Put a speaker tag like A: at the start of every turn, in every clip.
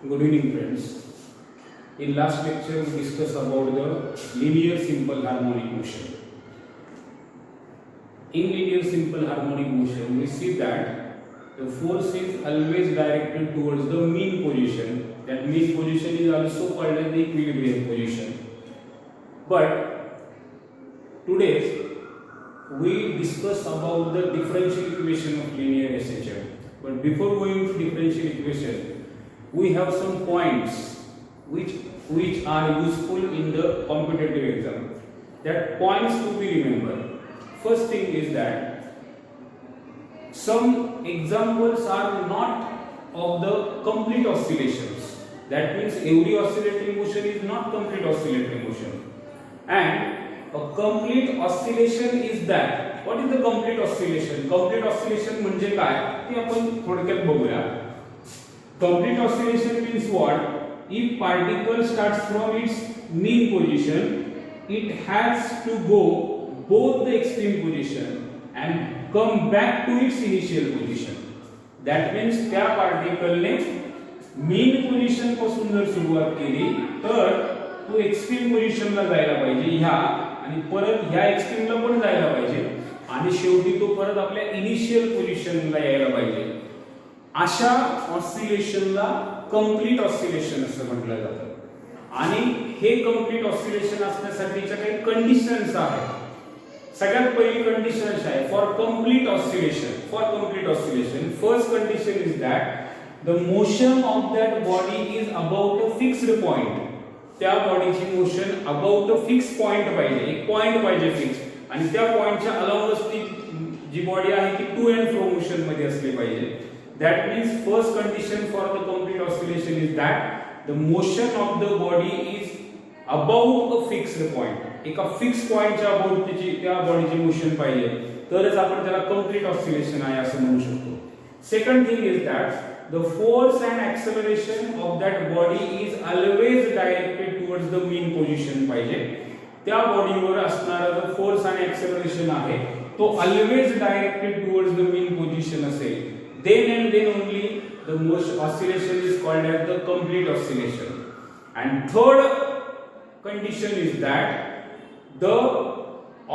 A: Good evening, friends. In last lecture, we discussed about the linear simple harmonic motion. In linear simple harmonic motion, we see that the force is always directed towards the mean position. That mean position is also called as the equilibrium position. But today we discuss about the differential equation of linear SHM. But before going to differential equation, we have some points which are useful in the competitive exam. That points to be remembered. First thing is that some examples are not of the complete oscillations. That means every oscillatory motion is not complete oscillatory motion. And a complete oscillation is that. What is the complete oscillation? Complete oscillation म्हणजे काय ते आपण थोडक्यात बघूया. Complete oscillation means what? If particle starts from its mean position, it has to go both the extreme position and come back to its initial position. That means त्या particle ने mean position पासून जर सुरुवात केली तर तो extreme पोझिशनला जायला पाहिजे ह्या आणि परत ह्या एक्स्ट्रीमला पण जायला पाहिजे आणि शेवटी तो परत आपल्या इनिशियल पोझिशनला यायला पाहिजे. अशा ऑसिलेशनला कंप्लीट ऑसिलेशन असं म्हटलं जातं. आणि हे कंप्लीट ऑसिलेशन असण्यासाठीच्या काही कंडिशन्स आहेत. सगळ्यात पहिली कंडिशन आहे for complete oscillation. First condition is that the motion of that body is about a fixed point. त्या बॉडीची motion about a fix point पाहिजे. एक पॉइंट पाहिजे फिक्स आणि त्या पॉइंटच्या अलाउंगच ती जी बॉडी आहे ती टू अँड फ्रो मोशन मध्ये असली पाहिजे. That means first condition for the complete oscillation is that the motion of the body is above a fixed point. एका फिक्स पॉइंटच्या अबाउट त्याची त्या बॉडीची मोशन पाहिजे तरच आपण त्याला कंप्लीट ऑसिलेशन आहे असं म्हणू शकतो. Second thing is that the force and acceleration of that body is always directed towards the mean position पाहिजे. त्या बॉडीवर असणारा जो फोर्स आणि acceleration आहे तो always directed towards the mean position असेल. Then and then only the motion oscillation is called as the complete oscillation. And third condition is that the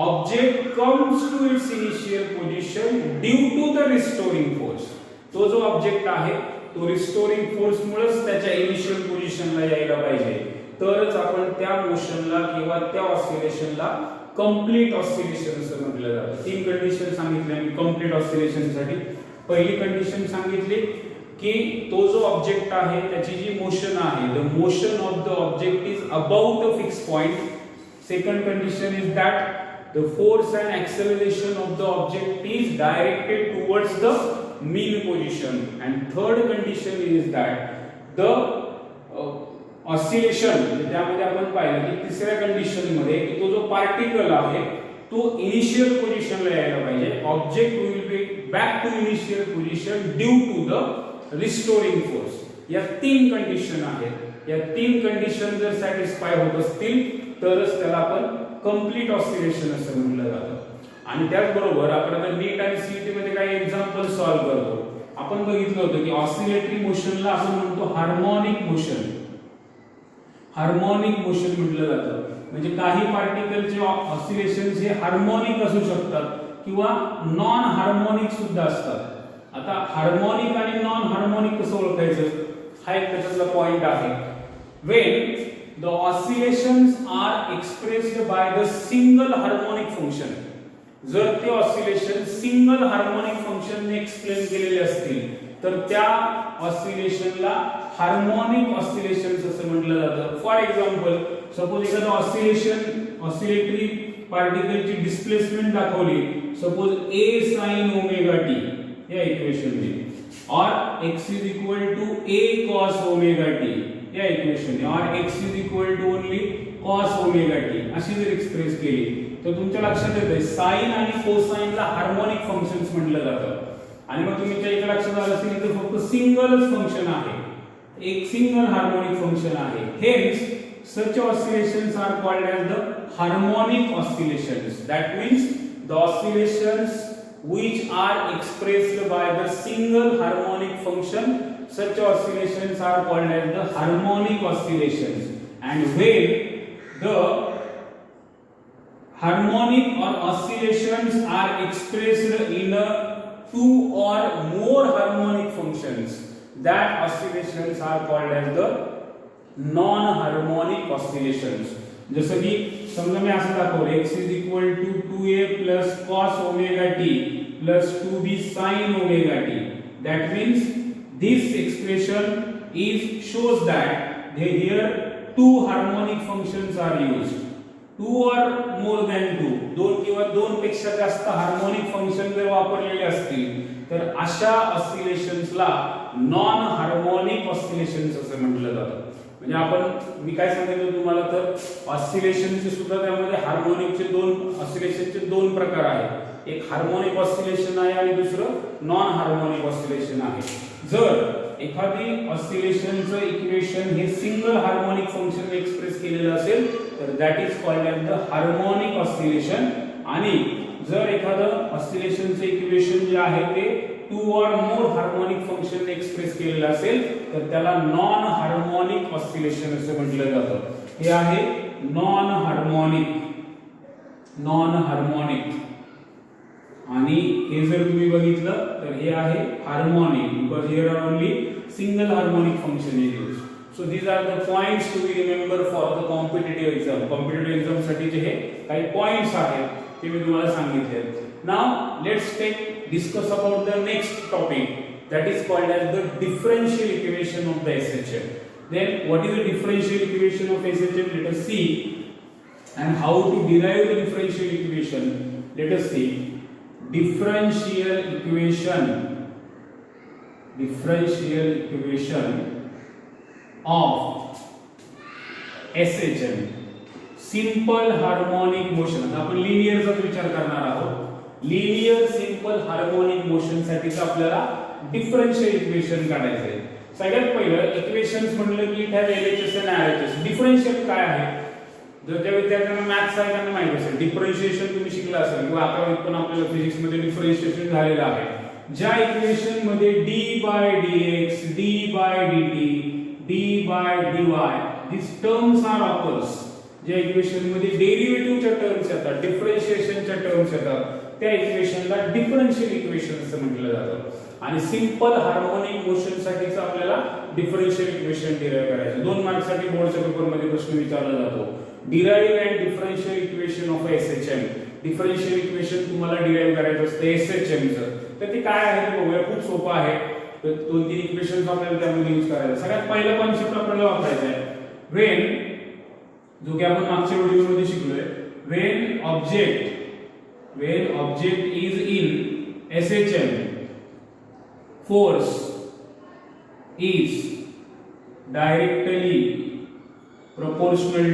A: object comes to its initial position due to the restoring force. तो जो object आहे तो restoring force मुळेच त्याच्या initial पोझिशनला यायला पाहिजे तरच आपण त्या मोशनला किंवा त्या ऑसिलेशनला कंप्लीट ऑसिलेशन असं म्हटलं जातं. तीन कंडिशन सांगितल्या मी कंप्लीट ऑसिलेशन साठी. पहिली कंडिशन सांगितली की तो जो ऑब्जेक्ट आहे त्याची जी मोशन आहे the motion of the object is about a fix point. Second condition is that the force and acceleration of the object is directed towards the mean position. And third condition is that the oscillation त्यामध्ये आपण पाहिलं की तिसऱ्या condition मध्ये की तो जो particle आहे तो इनिशियल पोझिशनला यायला पाहिजे. Object will be back to initial position due to the restoring force. या तीन कंडिशन आहेत. या तीन कंडिशन जर सॅटिस्फाय होत असतील तरच त्याला आपण कंप्लीट ऑसिलेशन असं म्हटलं जातं. आणि त्याचबरोबर आपण आता नीट आणि सीईटी मध्ये काही एक्झाम्पल सॉल्व्ह करतो. आपण बघितलं होतं की ऑसिलेटरी मोशनला आपण म्हणतो हार्मोनिक मोशन. हार्मोनिक मोशन म्हटलं जातं. म्हणजे काही पार्टिकलचे ऑसिलेशन्स हे हार्मोनिक असू शकतात किंवा नॉन हार्मोनिक सुद्धा असतात. आता हार्मोनिक आणि नॉन हार्मोनिक कसं ओळखायचं हा एक त्याच्यातला पॉइंट आहे. When the oscillations are expressed by the single harmonic function. जर ते ऑसिलेशन सिंगल हार्मोनिक फंक्शनने एक्सप्लेन केलेले असतील तर त्या ऑसिलेशनला हार्मोनिक ऑसिलेशन्स असं म्हटलं जातं. फॉर एक्झाम्पल सपोज एखादा ऑसिलेटरी पार्टिकलची डिस्प्लेसमेंट दाखवली suppose a sin omega t या इक्वेशनने और x is equal to a cos omega t या इक्वेशनने और x is equal to only cos omega t अशी जर एक्सप्रेस केली तर तुमच्या लक्षात येते साइन आणि कोसाइनला हार्मोनिक फंक्शन्स म्हटलं जातं. आणि मग तुमच्या इथे लक्षात आलं असेल की फक्त सिंगलच फंक्शन आहे. एक सिंगल हार्मोनिक फंक्शन आहे. Hence such oscillations are called as the harmonic oscillations. That means the oscillations which are expressed by the single harmonic function such oscillations are called as the harmonic oscillations. And when the harmonic or oscillations are expressed in a two or more harmonic functions, that oscillations are called as the non-harmonic oscillations. जसं की समजा मी असं दाखवलं x is equal to 2a plus cos omega t plus 2b sin omega t. That means this expression shows that here two harmonic functions are used. Two or more than two, दोन किंवा दोन पेक्षा जास्त harmonic function जर वापरलेले असतील तर अशा ऑसिलेशन्सला नॉन हार्मोनिक ऑसिलेशन्स असं म्हटलं जातं. म्हणजे आपण मी काय सांगितलं तुम्हाला तर ऑसिलेशनचे सुद्धा त्यामध्ये हार्मोनिकचे ऑसिलेशनचे दोन प्रकार आहेत. एक हार्मोनिक ऑसिलेशन आहे आणि दुसरं नॉन हार्मोनिक ऑसिलेशन आहे. जर एखादी ऑसिलेशनचं इक्वेशन हे सिंगल हार्मोनिक फंक्शन एक्सप्रेस केलेलं असेल तर that is called as the harmonic oscillation. आणि जर एखादं ऑसिलेशनचं इक्वेशन जे आहे ते टू और मोर हार्मोनिक फंक्शन एक्सप्रेस केलेलं असेल तर त्याला नॉन हार्मोनिक ऑसिलेशन असं म्हटलं जातं. हे आहे नॉन हार्मोनिक. आणि हे जर तुम्ही बघितलं तर हे आहे harmonic, because here are only single harmonic function is used. So these are the points to be remember for the competitive exam. Competitive exam साठी जे हे काही पॉइंट्स आहेत ते मी तुम्हाला सांगितले. Now let's discuss about the next topic, that is called as the differential equation of the SHM. Then what is the differential equation of SHM? Let us see. And how to derive the differential equation? Let us see. Differential equation of SHM, simple harmonic motion. आता आपण लिनियरचा विचार करणार आहोत. Linear simple harmonic motion साठीच आपल्याला differential equation काढायचं आहे. सगळ्यात पहिलं इक्वेशन्स म्हणलं की इथे LHS आणि RHS. डिफरन्शियल काय आहे? जर त्या विद्यार्थ्यांना मॅथ्स आहे त्यांना माहिती असेल, डिफरन्शिएशन तुम्ही शिकला असेल किंवा 11वीत पण आपल्याला फिजिक्स मध्ये डिफरन्शिएशन झालेलं आहे. ज्या इक्वेशन मध्ये d by dx, d by dt, d by dy these terms are occurs, ज्या इक्वेशन मध्ये डेरिव्हेटिव्हच्या टर्म्स येतात, डिफरन्शिएशनच्या टर्म्स येतात, त्या इक्वेशनला डिफरन्शियल इक्वेशन असं म्हटलं जातं. आणि सिंपल हार्मोनिक मोशन साठीच आपल्याला डिफरन्शियल इक्वेशन डिराइव्ह करायचं. 2 मार्क साठी बोर्डच्या पेपर मध्ये प्रश्न विचारला जातो, derive and differential equation of SHM. Differential equation तुम्हाला डिराइव्ह करायचं असतं SHM चं. तर ते काय आहे ते बघूया. खूप सोपं आहे. 2-3 इक्वेशन्स आपल्याला त्यामध्ये यूज करायचं. सगळ्यात पहिला कॉन्सेप्ट आपल्याला वापरायचा आहे व्हेन, जो की आपण मागच्या व्हिडिओमध्ये शिकलोय. When object is in SHM, force is directly proportional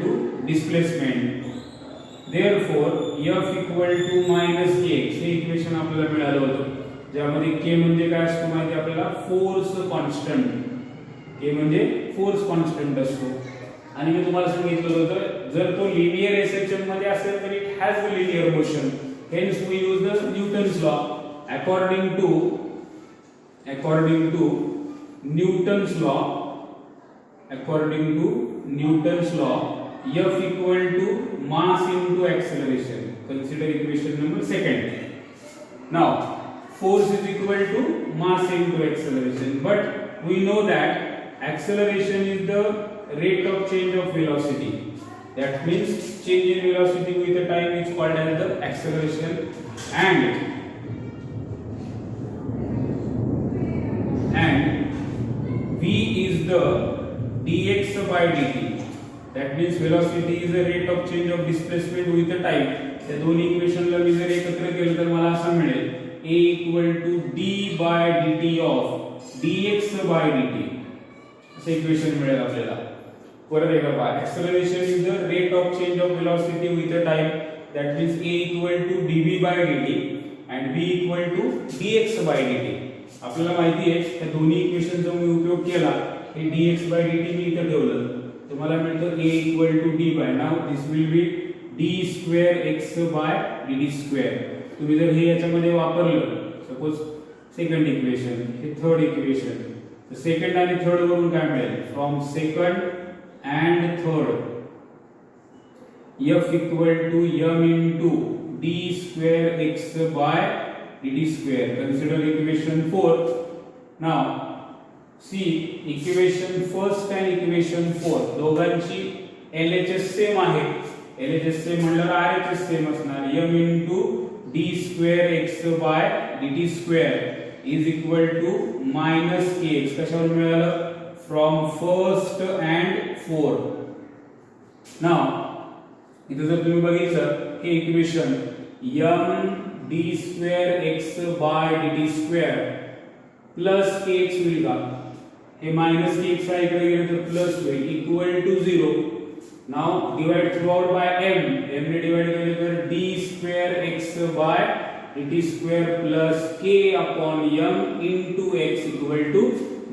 A: to displacement. Therefore F equal to minus kx हे इक्वेशन आपल्याला मिळालं होतं, ज्यामध्ये k म्हणजे काय असतो माहिती आपल्याला? Force constant. k म्हणजे फोर्स कॉन्स्टंट असतो. आणि मी तुम्हाला सांगितलं होतं जर तो लिनियर SHM मध्ये असेल तर it has the linear motion. Hence we use the Newton's law. According to Newton's law F equal to mass into acceleration. Consider equation number 2. Now force is equal to mass into acceleration, but we know that acceleration is the rate of change of velocity. That means change in velocity with the time is called as the acceleration. And v is the dx by dt. That means velocity is the rate of change of displacement with the time. त्या दोन्ही इक्वेशनला मी जर एकत्र केलं तर मला असं मिळेल a equal to d by dt of dx by dt. असं इक्वेशन मिळेल आपल्याला. परत एकदा पहा, acceleration is the rate of change of velocity with the time. That means a equal to dv by dt and v equal to dx by dt. आपल्याला माहिती आहे त्या दोन्ही इक्वेशनचा मी उपयोग केला, हे dx by dt मी इथे ठेवलं, तुम्हाला मिळतं a equal to d by. Now this will be d square x by dt square. तुम्ही जर हे याच्यामध्ये वापरलं, सपोज सेकंड इक्वेशन, हे थर्ड इक्वेशन, तर सेकंड आणि थर्ड वरून काय मिळेल, from second and third f equal to m into d square x by dt square. Consider equation 4. Now see equation first and equation 4 दोघांची LHS सेम आहे. LHS same म्हणल्यावर RHS same असणार. m into d square x by dt square is equal to minus kx. कशावर मिळालं, from first and 4. Now इथे जर तुम्ही बघितलं हे equation m d square x by dt square plus kx होईल का, हे माइनस kx ला इकडे गेले तर प्लस होईल, equal to 0. Now divide throughout by m ने डिवाइड केले तर d square x by dt square plus k upon m into x equal to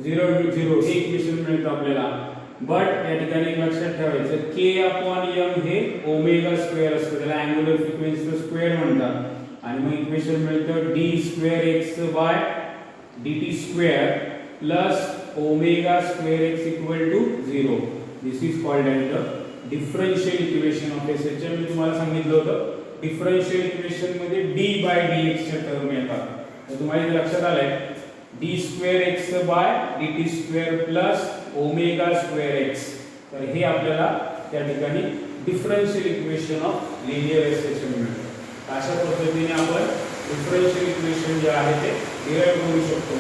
A: 0 into 0. हे इक्वेशन मिळतं आपल्याला. बट या ठिकाणी लक्षात ठेवायचं k अपॉन m हे ओमेगा स्क्वेअर असतं, त्याला अँग्युलर फ्रिक्वेन्सीचं स्क्वेअर म्हणतात. आणि मग इक्वेशन मिळतं d square x by dt square plus omega square x equal to 0. This is called as the differential equation of SHM. मी तुम्हाला सांगितलं होतं डिफरन्शियल इक्वेशन मध्ये d बाय dx च्या टर्म येतात. तर तुम्हाला इथे लक्षात आलंय d square x by dt square plus omega square x. तर हे आपल्याला त्या ठिकाणी differential equation of linear SHM मिळतं. अशा पद्धतीने आपण डिफरन्शियल इक्वेशन जे आहे ते डिराइव्ह करू शकतो.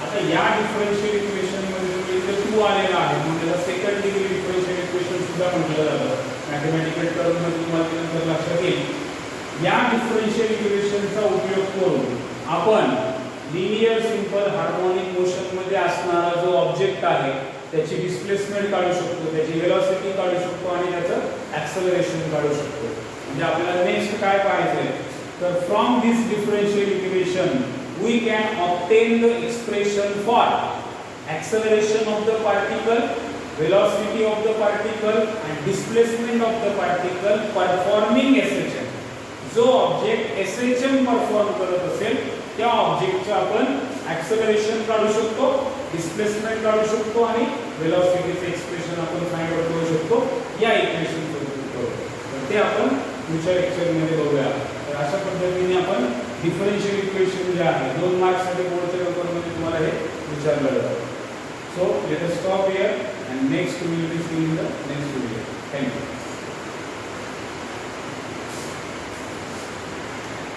A: आता या डिफरन्शियल इक्वेशन मध्ये तुम्ही इथे 2 आलेला आहे म्हणून त्याला सेकंड डिग्री डिफरन्शियल इक्वेशन सुद्धा म्हटलं जातं. मॅथमॅटिकल टर्म मध्ये तुम्हाला नंतर लक्षात येईल. या डिफरन्शियल इक्वेशनचा उपयोग करून आपण लिनियर सिंपल हार्मोनिक मोशन मध्ये असणारा जो ऑब्जेक्ट आहे त्याची डिस्प्लेसमेंट काढू शकतो, त्याची वेलोसिटी काढू शकतो आणि त्याचं ऍक्सेलरेशन काढू शकतो. म्हणजे आपल्याला नेक्स्ट काय पाहायचंय, तर from this differential equation we can obtain the expression for acceleration of the particle, velocity of the particle and displacement of the particle performing SHM. जो ऑब्जेक्ट SHM परफॉर्म करत असेल त्या ऑब्जेक्टचे आपण ऍक्सेलरेशन काढू शकतो, डिस्प्लेसमेंट काढू शकतो आणि वेलोसिटीचे एक्सप्रेशन आपण फाइंड आउट करू शकतो या इक्वेशन सोबत. तर ते आपण पुढच्या लेक्चर मध्ये बघूया. तर अशा पद्धतीने आपण डिफरन्शियल इक्वेशन जे आहे 2 मार्क्स साठी बोर्डच्या पेपर मध्ये तुम्हाला हे विचारलं जातं. So let us stop here and next we will see in the